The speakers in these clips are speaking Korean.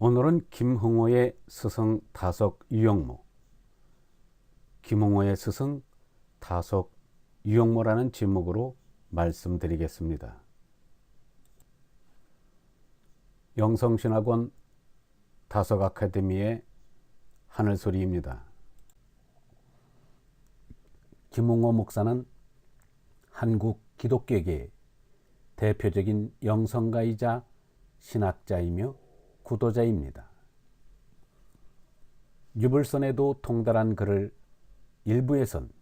오늘은 김흥호의 스승 다석 유영모, 김흥호의 스승 다석 유영모라는 제목으로 말씀드리겠습니다. 영성신학원 다석 아카데미의 하늘소리입니다. 김흥호 목사는 한국 기독교계의 대표적인 영성가이자 신학자이며 구도자입니다. 유불선에도 통달한 그를 일부에선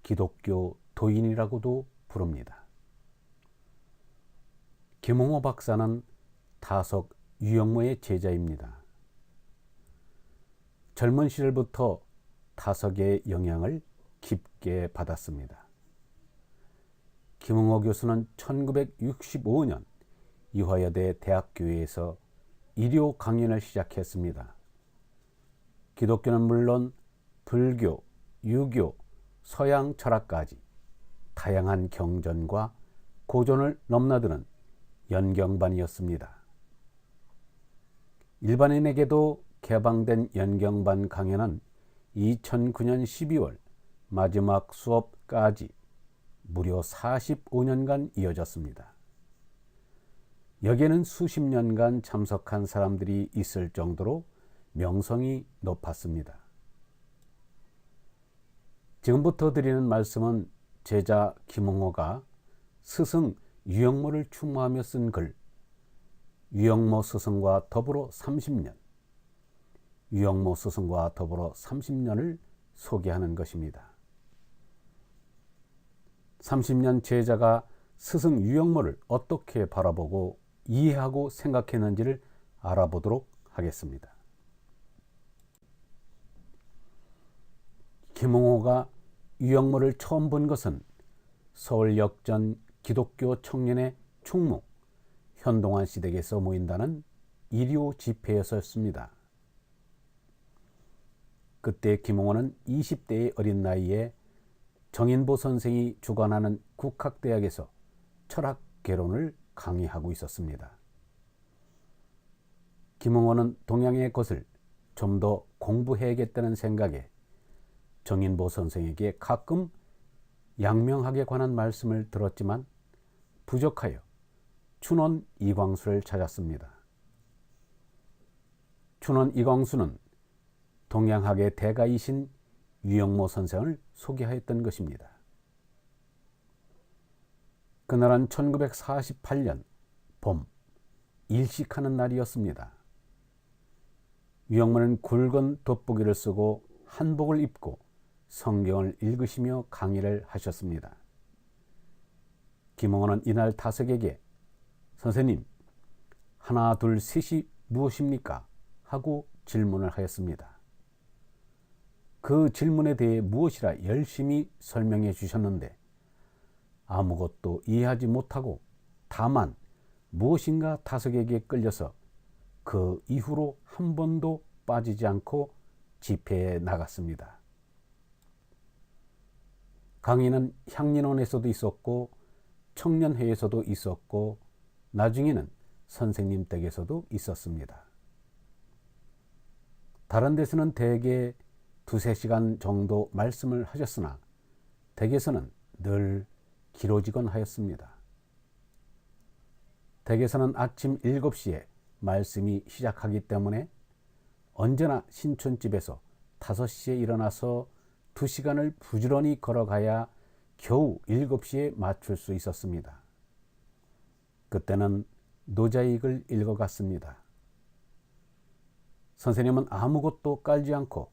기독교 도인이라고도 부릅니다. 김흥호 박사는 다석 유영모의 제자입니다. 젊은 시절부터 다석의 영향을 깊게 받았습니다. 김흥호 교수는 1965년 이화여대 대학교에서 일요 강연을 시작했습니다. 기독교는 물론 불교, 유교, 서양 철학까지 다양한 경전과 고전을 넘나드는 연경반이었습니다. 일반인에게도 개방된 연경반 강연은 2009년 12월 마지막 수업까지 무려 45년간 이어졌습니다. 여기에는 수십 년간 참석한 사람들이 있을 정도로 명성이 높았습니다. 지금부터 드리는 말씀은 제자 김흥호가 스승 유영모를 추모하며 쓴 글, 유영모 스승과 더불어 30년, 유영모 스승과 더불어 30년을 소개하는 것입니다. 30년 제자가 스승 유영모를 어떻게 바라보고 이해하고 생각했는지를 알아보도록 하겠습니다. 김흥호가 유영모를 처음 본 것은 서울역전 기독교 청년의 총무 현동환 씨 댁에서 모인다는 일요 집회였습니다. 그때 김흥호는 20대의 어린 나이에 정인보 선생이 주관하는 국학대학에서 철학 개론을 강의하고 있었습니다. 김흥호는 동양의 것을 좀 더 공부해야겠다는 생각에 정인보 선생에게 가끔 양명학에 관한 말씀을 들었지만 부족하여 춘원 이광수를 찾았습니다. 춘원 이광수는 동양학의 대가이신 유영모 선생을 소개하였던 것입니다. 그날은 1948년 봄, 일식하는 날이었습니다. 유영모는 굵은 돋보기를 쓰고 한복을 입고 성경을 읽으시며 강의를 하셨습니다. 김흥호는 이날 다석에게 선생님, 하나, 둘, 셋이 무엇입니까? 하고 질문을 하였습니다. 그 질문에 대해 무엇이라 열심히 설명해 주셨는데 아무것도 이해하지 못하고 다만 무엇인가 다석에게 끌려서 그 이후로 한 번도 빠지지 않고 집회에 나갔습니다. 강의는 향린원에서도 있었고 청년회에서도 있었고 나중에는 선생님 댁에서도 있었습니다. 다른 데서는 대개 2-3시간 정도 말씀을 하셨으나 댁에서는 늘 길어지곤 하였습니다. 댁에서는 아침 7시에 말씀이 시작하기 때문에 언제나 신촌집에서 5시에 일어나서 2시간을 부지런히 걸어가야 겨우 7시에 맞출 수 있었습니다. 그때는 노자익을 읽어갔습니다. 선생님은 아무것도 깔지 않고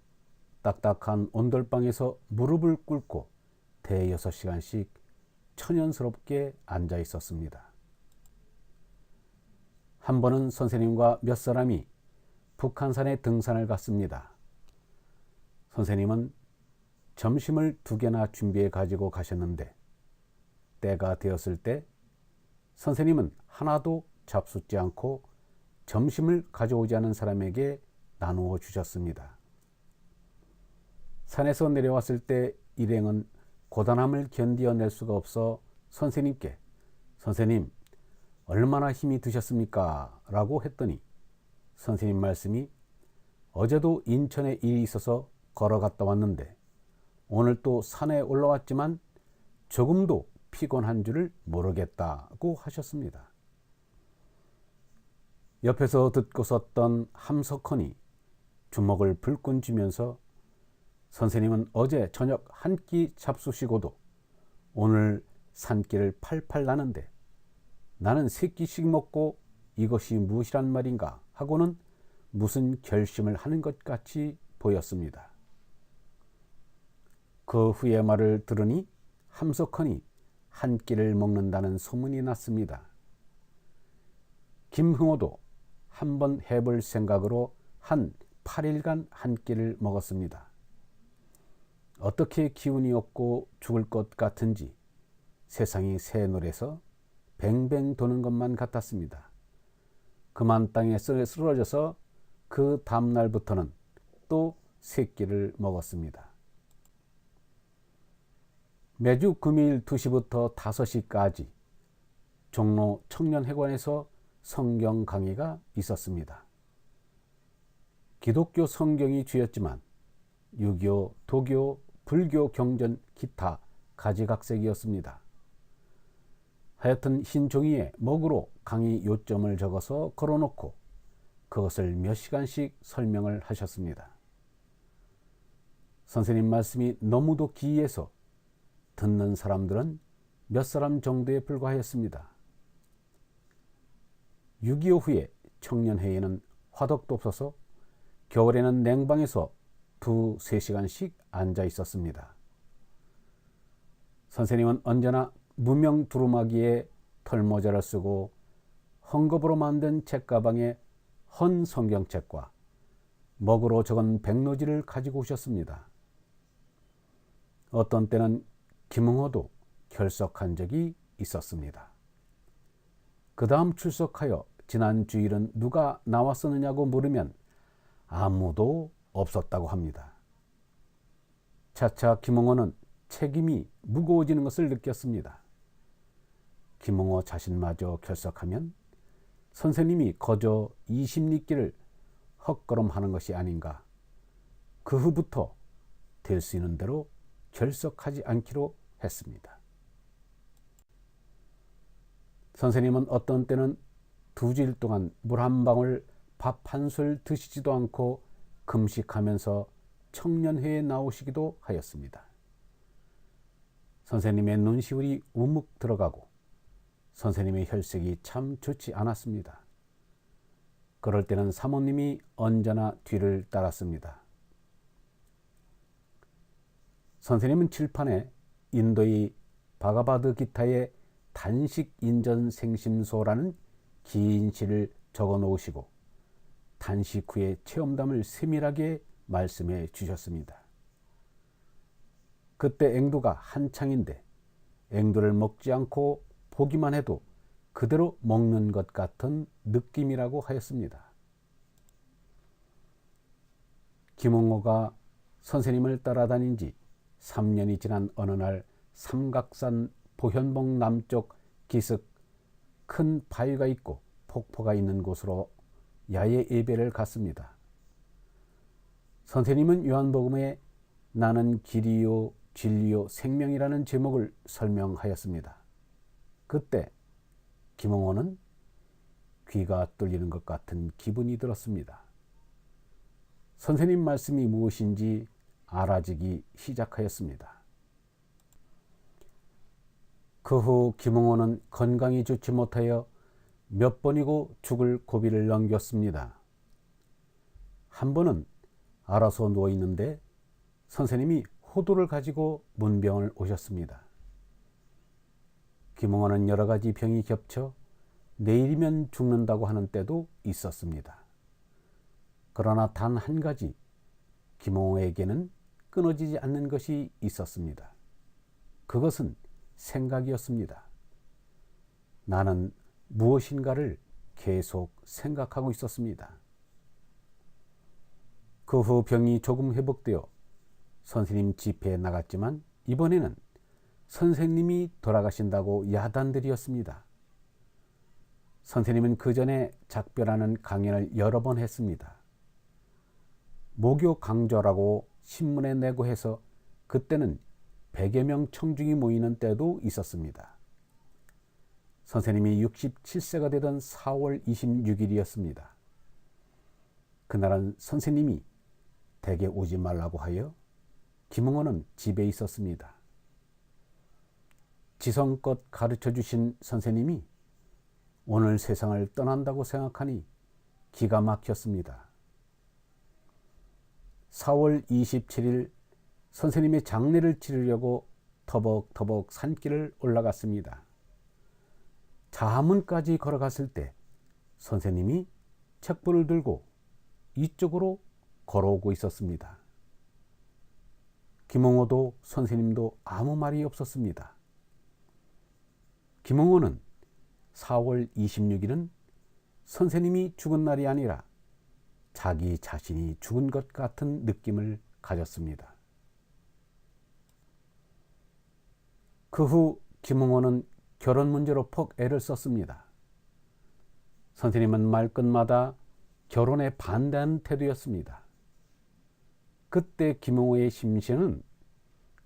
딱딱한 온돌방에서 무릎을 꿇고 대여섯 시간씩 천연스럽게 앉아 있었습니다. 한 번은 선생님과 몇 사람이 북한산에 등산을 갔습니다. 선생님은 점심을 2개나 준비해 가지고 가셨는데 때가 되었을 때 선생님은 하나도 잡숫지 않고 점심을 가져오지 않은 사람에게 나누어 주셨습니다. 산에서 내려왔을 때 일행은 고단함을 견디어낼 수가 없어 선생님께 선생님 얼마나 힘이 드셨습니까? 라고 했더니 선생님 말씀이 어제도 인천에 일이 있어서 걸어갔다 왔는데 오늘 또 산에 올라왔지만 조금도 피곤한 줄을 모르겠다고 하셨습니다. 옆에서 듣고 섰던 함석헌이 주먹을 불끈 쥐면서 선생님은 어제 저녁 한 끼 잡수시고도 오늘 산길을 팔팔 나는데 나는 세 끼씩 먹고 이것이 무엇이란 말인가 하고는 무슨 결심을 하는 것 같이 보였습니다. 그 후의 말을 들으니 함석헌이 한 끼를 먹는다는 소문이 났습니다. 김흥호도 한번 해볼 생각으로 한 8일간 한 끼를 먹었습니다. 어떻게 기운이 없고 죽을 것 같은지 세상이 새노래서 뱅뱅 도는 것만 같았습니다. 그만 땅에 쓰러져서 그 다음날부터는 또 세 끼를 먹었습니다. 매주 금요일 2시부터 5시까지 종로 청년회관에서 성경 강의가 있었습니다. 기독교 성경이 주였지만 유교, 도교, 불교 경전, 기타 가지각색이었습니다. 하여튼 흰 종이에 먹으로 강의 요점을 적어서 걸어놓고 그것을 몇 시간씩 설명을 하셨습니다. 선생님 말씀이 너무도 기이해서 듣는 사람들은 몇 사람 정도에 불과하였습니다. 6.25 후에 청년회의는 화덕도 없어서 겨울에는 냉방에서 2-3시간씩 앉아 있었습니다. 선생님은 언제나 무명 두루마기에 털모자를 쓰고 헝겊으로 만든 책가방에 헌 성경책과 먹으로 적은 백로지를 가지고 오셨습니다. 어떤 때는 김흥호도 결석한 적이 있었습니다. 그 다음 출석하여 지난 주일은 누가 나왔었느냐고 물으면 아무도 없었다고 합니다. 차차 김흥호는 책임이 무거워지는 것을 느꼈습니다. 김흥호 자신마저 결석하면 선생님이 거저 20리길을 헛걸음하는 것이 아닌가. 그 후부터 될 수 있는 대로 결석하지 않기로 했습니다. 선생님은 어떤 때는 2주일 동안 물 한 방울 밥 한 술 드시지도 않고 금식하면서 청년회에 나오시기도 하였습니다. 선생님의 눈시울이 우묵 들어가고 선생님의 혈색이 참 좋지 않았습니다. 그럴 때는 사모님이 언제나 뒤를 따랐습니다. 선생님은 칠판에 인도의 바가바드 기타의 단식 인전 생심소라는 긴 시를 적어 놓으시고 단식 후에 체험담을 세밀하게 말씀해 주셨습니다. 그때 앵두가 한창인데 앵두를 먹지 않고 보기만 해도 그대로 먹는 것 같은 느낌이라고 하였습니다. 김흥호가 선생님을 따라다닌 지 3년이 지난 어느 날 삼각산 보현봉 남쪽 기슭 큰 바위가 있고 폭포가 있는 곳으로 야외 예배를 갔습니다. 선생님은 요한복음에 나는 길이요 진리요 생명이라는 제목을 설명하였습니다. 그때 김흥호는 귀가 뚫리는 것 같은 기분이 들었습니다. 선생님 말씀이 무엇인지 알아지기 시작하였습니다. 그 후 김흥호는 건강이 좋지 못하여 몇 번이고 죽을 고비를 넘겼습니다. 한 번은 알아서 누워있는데 선생님이 호도를 가지고 문병을 오셨습니다. 김흥호는 여러 가지 병이 겹쳐 내일이면 죽는다고 하는 때도 있었습니다. 그러나 단 한 가지 김흥호에게는 끊어지지 않는 것이 있었습니다. 그것은 생각이었습니다. 나는 무엇인가를 계속 생각하고 있었습니다. 그 후 병이 조금 회복되어 선생님 집회에 나갔지만 이번에는 선생님이 돌아가신다고 야단들이었습니다. 선생님은 그 전에 작별하는 강연을 여러 번 했습니다. 모교 강좌라고 신문에 내고 해서 그때는 100여 명 청중이 모이는 때도 있었습니다. 선생님이 67세가 되던 4월 26일이었습니다. 그날은 선생님이 댁에 오지 말라고 하여 김응원은 집에 있었습니다. 지성껏 가르쳐 주신 선생님이 오늘 세상을 떠난다고 생각하니 기가 막혔습니다. 4월 27일 선생님의 장례를 치르려고 터벅터벅 산길을 올라갔습니다. 자문까지 걸어갔을 때 선생님이 책보를 들고 이쪽으로 걸어오고 있었습니다. 김응호도 선생님도 아무 말이 없었습니다. 김응호는 4월 26일은 선생님이 죽은 날이 아니라 자기 자신이 죽은 것 같은 느낌을 가졌습니다. 그 후 김응호는 결혼 문제로 퍽 애를 썼습니다. 선생님은 말끝마다 결혼에 반대하는 태도였습니다. 그때 김응호의 심신은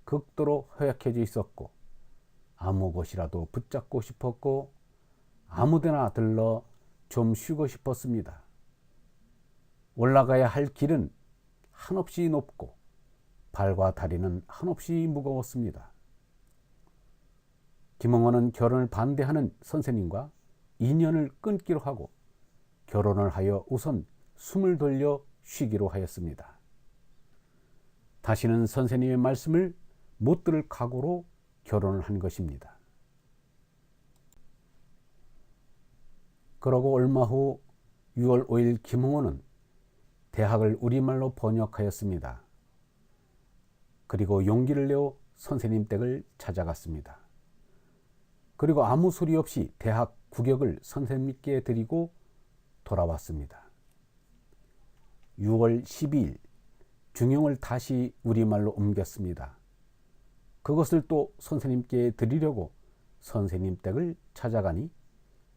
극도로 허약해져 있었고 아무 곳이라도 붙잡고 싶었고 아무데나 들러 좀 쉬고 싶었습니다. 올라가야 할 길은 한없이 높고 발과 다리는 한없이 무거웠습니다. 김응호는 결혼을 반대하는 선생님과 인연을 끊기로 하고 결혼을 하여 우선 숨을 돌려 쉬기로 하였습니다. 다시는 선생님의 말씀을 못 들을 각오로 결혼을 한 것입니다. 그러고 얼마 후 6월 5일 김응호는 대학을 우리말로 번역하였습니다. 그리고 용기를 내어 선생님 댁을 찾아갔습니다. 그리고 아무 소리 없이 대학 구격을 선생님께 드리고 돌아왔습니다. 6월 12일 중용을 다시 우리말로 옮겼습니다. 그것을 또 선생님께 드리려고 선생님 댁을 찾아가니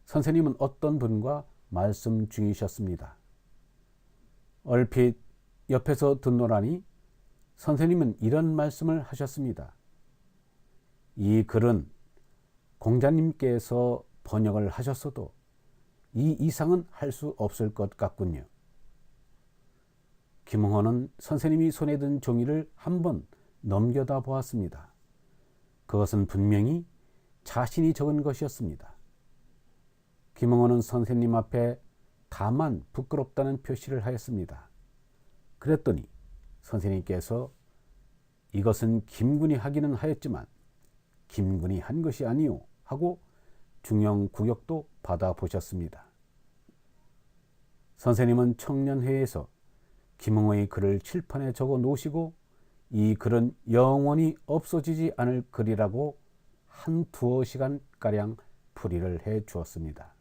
선생님은 어떤 분과 말씀 중이셨습니다. 얼핏 옆에서 듣노라니 선생님은 이런 말씀을 하셨습니다. 이 글은 공자님께서 번역을 하셨어도 이 이상은 할 수 없을 것 같군요. 김응호는 선생님이 손에 든 종이를 한번 넘겨다 보았습니다. 그것은 분명히 자신이 적은 것이었습니다. 김응호는 선생님 앞에 다만 부끄럽다는 표시를 하였습니다. 그랬더니 선생님께서 이것은 김군이 하기는 하였지만 김군이 한 것이 아니오 하고 중용 구격도 받아보셨습니다. 선생님은 청년회에서 김응호의 글을 칠판에 적어 놓으시고 이 글은 영원히 없어지지 않을 글이라고 한 두어 시간가량 풀이를 해 주었습니다.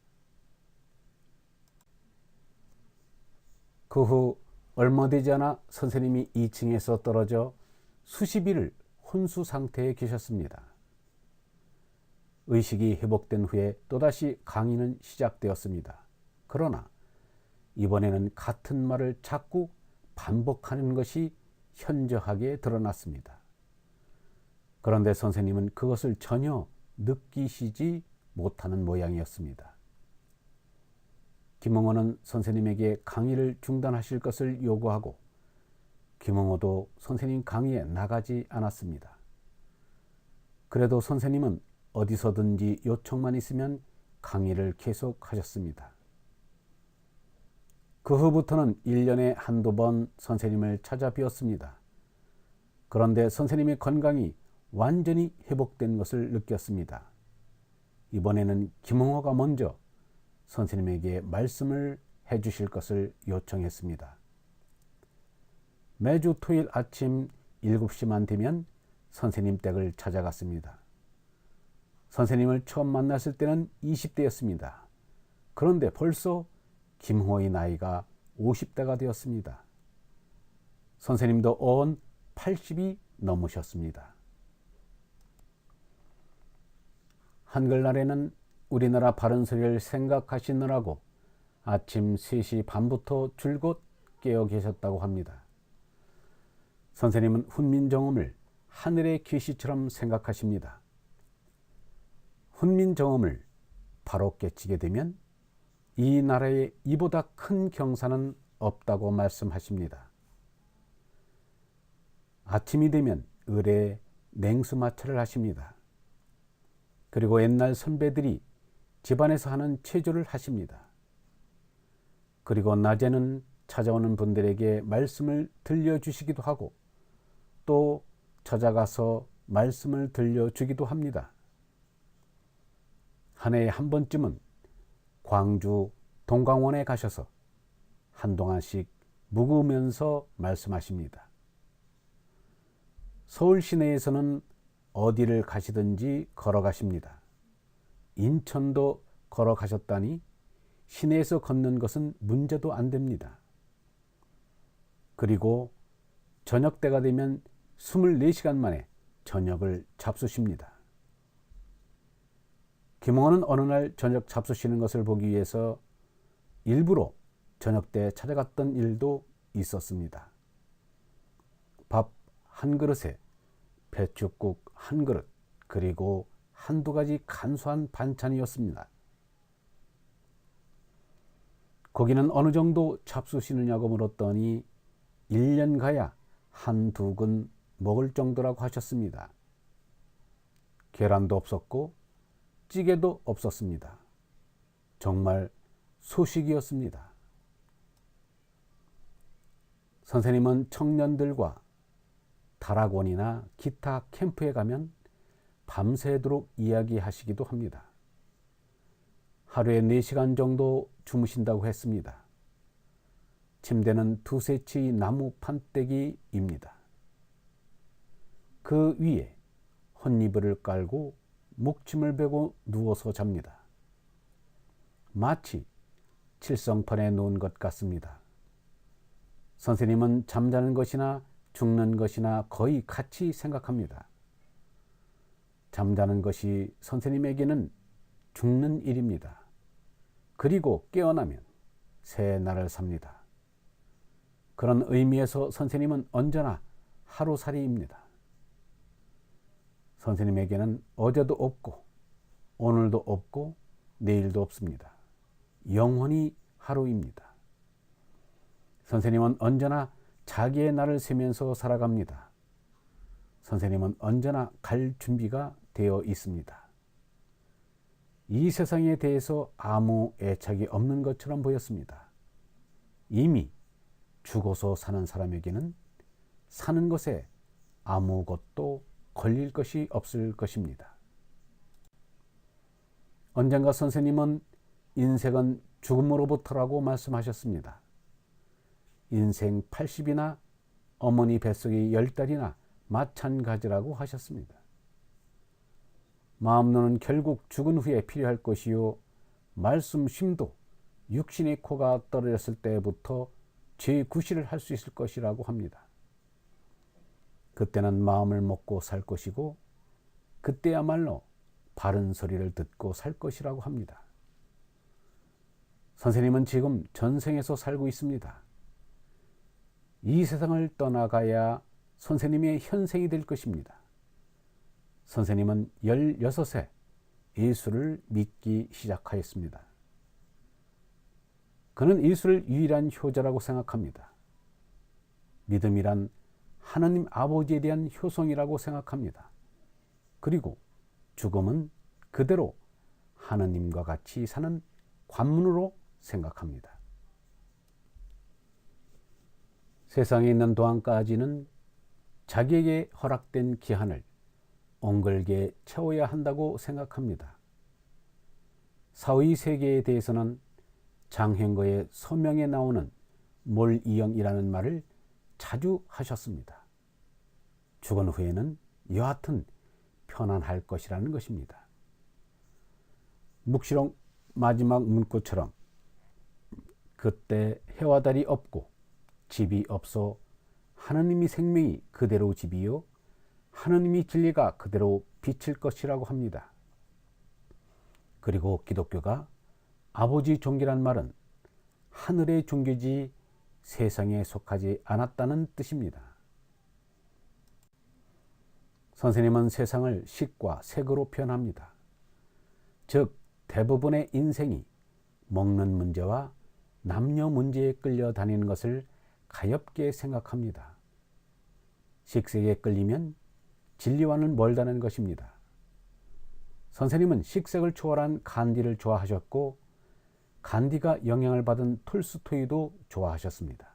그 후 얼마 되지 않아 선생님이 2층에서 떨어져 수십 일을 혼수 상태에 계셨습니다. 의식이 회복된 후에 또다시 강의는 시작되었습니다. 그러나 이번에는 같은 말을 자꾸 반복하는 것이 현저하게 드러났습니다. 그런데 선생님은 그것을 전혀 느끼시지 못하는 모양이었습니다. 김응호는 선생님에게 강의를 중단하실 것을 요구하고 김응호도 선생님 강의에 나가지 않았습니다. 그래도 선생님은 어디서든지 요청만 있으면 강의를 계속하셨습니다. 그 후부터는 1년에 한두 번 선생님을 찾아뵈었습니다. 그런데 선생님의 건강이 완전히 회복된 것을 느꼈습니다. 이번에는 김응호가 먼저 선생님에게 말씀을 해주실 것을 요청했습니다. 매주 토요일 아침 7시만 되면 선생님 댁을 찾아갔습니다. 선생님을 처음 만났을 때는 20대였습니다. 그런데 벌써 김응호의 나이가 50대가 되었습니다. 선생님도 어언 80이 넘으셨습니다. 한글날에는 우리나라 바른소리를 생각하시느라고 아침 3시 반부터 줄곧 깨어 계셨다고 합니다. 선생님은 훈민정음을 하늘의 계시처럼 생각하십니다. 훈민정음을 바로 깨치게 되면 이 나라에 이보다 큰 경사는 없다고 말씀하십니다. 아침이 되면 을에 냉수마찰을 하십니다. 그리고 옛날 선배들이 집안에서 하는 체조를 하십니다. 그리고 낮에는 찾아오는 분들에게 말씀을 들려주시기도 하고 또 찾아가서 말씀을 들려주기도 합니다. 한 해에 한 번쯤은 광주 동강원에 가셔서 한동안씩 묵으면서 말씀하십니다. 서울 시내에서는 어디를 가시든지 걸어가십니다. 인천도 걸어가셨다니 시내에서 걷는 것은 문제도 안 됩니다. 그리고 저녁 때가 되면 24시간 만에 저녁을 잡수십니다. 김홍원은 어느 날 저녁 잡수시는 것을 보기 위해서 일부러 저녁 때 찾아갔던 일도 있었습니다. 밥 한 그릇에 배춧국 한 그릇, 그리고 한두 가지 간소한 반찬이었습니다. 거기는 어느 정도 잡수시느냐고 물었더니 1년 가야 한두 근 먹을 정도라고 하셨습니다. 계란도 없었고 찌개도 없었습니다. 정말 소식이었습니다. 선생님은 청년들과 다락원이나 기타 캠프에 가면 밤새도록 이야기하시기도 합니다. 하루에 4시간 정도 주무신다고 했습니다. 침대는 2-3채의 나무 판때기입니다. 그 위에 헛이불을 깔고 목침을 베고 누워서 잡니다. 마치 칠성판에 누운 것 같습니다. 선생님은 잠자는 것이나 죽는 것이나 거의 같이 생각합니다. 잠자는 것이 선생님에게는 죽는 일입니다. 그리고 깨어나면 새 날을 삽니다. 그런 의미에서 선생님은 언제나 하루살이입니다. 선생님에게는 어제도 없고 오늘도 없고 내일도 없습니다. 영원히 하루입니다. 선생님은 언제나 자기의 날을 세면서 살아갑니다. 선생님은 언제나 갈 준비가 되어 있습니다. 이 세상에 대해서 아무 애착이 없는 것처럼 보였습니다. 이미 죽어서 사는 사람에게는 사는 것에 아무것도 걸릴 것이 없을 것입니다. 언젠가 선생님은 인생은 죽음으로부터라고 말씀하셨습니다. 인생 80이나 어머니 뱃속의 10달이나 마찬가지라고 하셨습니다. 마음론은 결국 죽은 후에 필요할 것이요 말씀 쉼도 육신의 코가 떨어졌을 때부터 제9시를 할 수 있을 것이라고 합니다. 그때는 마음을 먹고 살 것이고 그때야말로 바른 소리를 듣고 살 것이라고 합니다. 선생님은 지금 전생에서 살고 있습니다. 이 세상을 떠나가야 선생님의 현생이 될 것입니다. 선생님은 16세 예수를 믿기 시작하였습니다. 그는 예수를 유일한 효자라고 생각합니다. 믿음이란 하나님 아버지에 대한 효성이라고 생각합니다. 그리고 죽음은 그대로 하나님과 같이 사는 관문으로 생각합니다. 세상에 있는 동안까지는 자기에게 허락된 기한을 옹골게 채워야 한다고 생각합니다. 사의 세계에 대해서는 장행거의 서명에 나오는 몰이영이라는 말을 자주 하셨습니다. 죽은 후에는 여하튼 편안할 것이라는 것입니다. 묵시록 마지막 문구처럼 그때 해와 달이 없고 집이 없어 하느님이 생명이 그대로 집이요 하느님이 진리가 그대로 빛일 것이라고 합니다. 그리고 기독교가 아버지 종교란 말은 하늘의 종교지 세상에 속하지 않았다는 뜻입니다. 선생님은 세상을 식과 색으로 표현합니다. 즉 대부분의 인생이 먹는 문제와 남녀 문제에 끌려다니는 것을 가엾게 생각합니다. 식색에 끌리면 진리와는 멀다는 것입니다. 선생님은 식색을 초월한 간디를 좋아하셨고 간디가 영향을 받은 톨스토이도 좋아하셨습니다.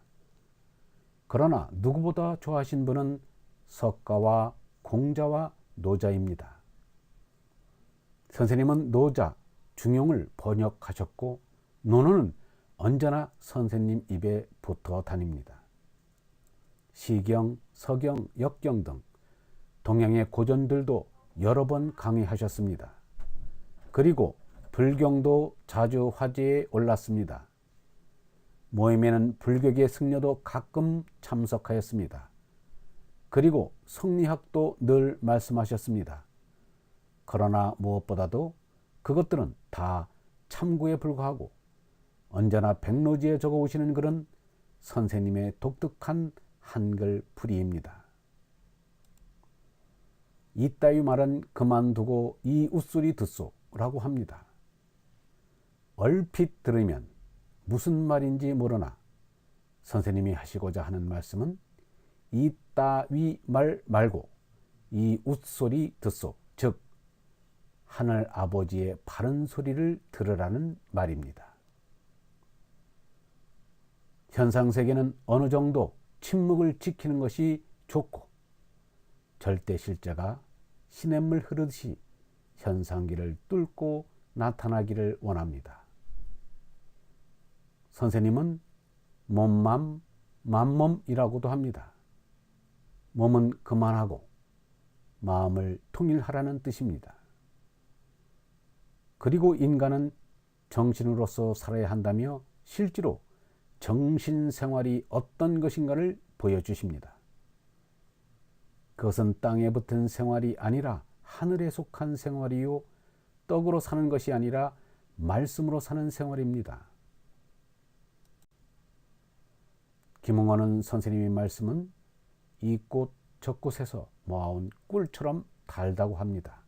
그러나 누구보다 좋아하신 분은 석가와 공자와 노자입니다. 선생님은 노자, 중용을 번역하셨고 논어는 언제나 선생님 입에 붙어 다닙니다. 시경, 서경, 역경 등 동양의 고전들도 여러 번 강의하셨습니다. 그리고 불경도 자주 화제에 올랐습니다. 모임에는 불교계 승려도 가끔 참석하였습니다. 그리고 성리학도 늘 말씀하셨습니다. 그러나 무엇보다도 그것들은 다 참고에 불과하고 언제나 백로지에 적어오시는 글은 선생님의 독특한 한글 풀이입니다. 이따위 말은 그만두고 이 웃소리 듣소라고 합니다. 얼핏 들으면 무슨 말인지 모르나 선생님이 하시고자 하는 말씀은 이따위 말 말고 이 웃소리 듣소, 즉 하늘 아버지의 바른 소리를 들으라는 말입니다. 현상세계는 어느 정도 침묵을 지키는 것이 좋고 절대 실제가 시냇물 흐르듯이 현상기를 뚫고 나타나기를 원합니다. 선생님은 몸맘, 만몸이라고도 합니다. 몸은 그만하고 마음을 통일하라는 뜻입니다. 그리고 인간은 정신으로서 살아야 한다며 실제로 정신생활이 어떤 것인가를 보여주십니다. 그것은 땅에 붙은 생활이 아니라 하늘에 속한 생활이요 떡으로 사는 것이 아니라 말씀으로 사는 생활입니다. 김홍원은 선생님의 말씀은 이 꽃 저 꽃에서 모아온 꿀처럼 달다고 합니다.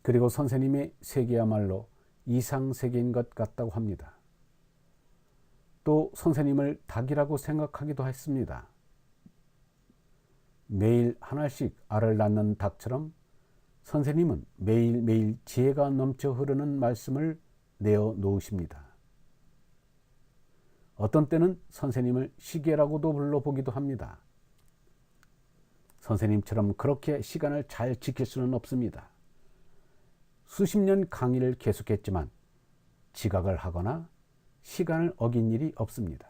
그리고 선생님의 세계야말로 이상세계인 것 같다고 합니다. 또 선생님을 닭이라고 생각하기도 했습니다. 매일 하나씩 알을 낳는 닭처럼 선생님은 매일매일 지혜가 넘쳐 흐르는 말씀을 내어 놓으십니다. 어떤 때는 선생님을 시계라고도 불러보기도 합니다. 선생님처럼 그렇게 시간을 잘 지킬 수는 없습니다. 수십 년 강의를 계속했지만 지각을 하거나 시간을 어긴 일이 없습니다.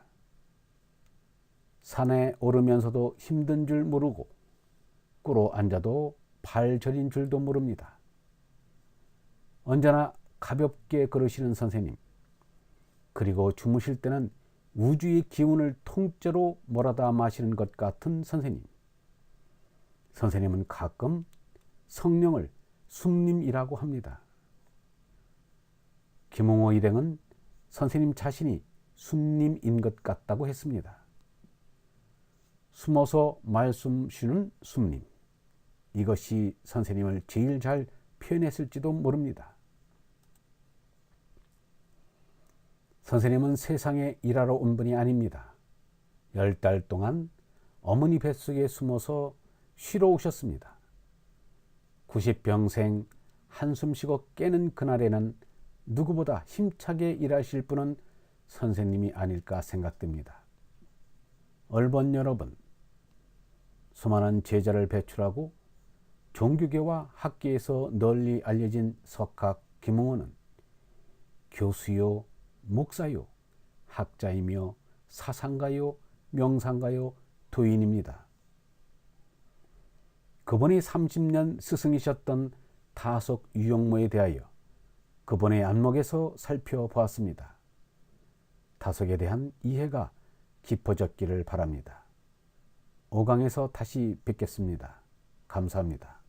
산에 오르면서도 힘든 줄 모르고 꿇어 앉아도 발 저린 줄도 모릅니다. 언제나 가볍게 걸으시는 선생님, 그리고 주무실 때는 우주의 기운을 통째로 몰아다 마시는 것 같은 선생님. 선생님은 가끔 성령을 숨님이라고 합니다. 김홍호 일행은 선생님 자신이 숨님인 것 같다고 했습니다. 숨어서 말씀 쉬는 숨님. 이것이 선생님을 제일 잘 표현했을지도 모릅니다. 선생님은 세상에 일하러 온 분이 아닙니다. 10달 동안 어머니 뱃속에 숨어서 쉬러 오셨습니다. 90평생 한숨 쉬고 깨는 그날에는 누구보다 힘차게 일하실 분은 선생님이 아닐까 생각됩니다. 얼번 여러분, 수많은 제자를 배출하고 종교계와 학계에서 널리 알려진 석학 김홍원은 교수요, 목사요, 학자이며 사상가요, 명상가요, 도인입니다. 그분이 30년 스승이셨던 타석 유영모에 대하여 그분의 안목에서 살펴보았습니다. 타석에 대한 이해가 깊어졌기를 바랍니다. 5강에서 다시 뵙겠습니다. 감사합니다.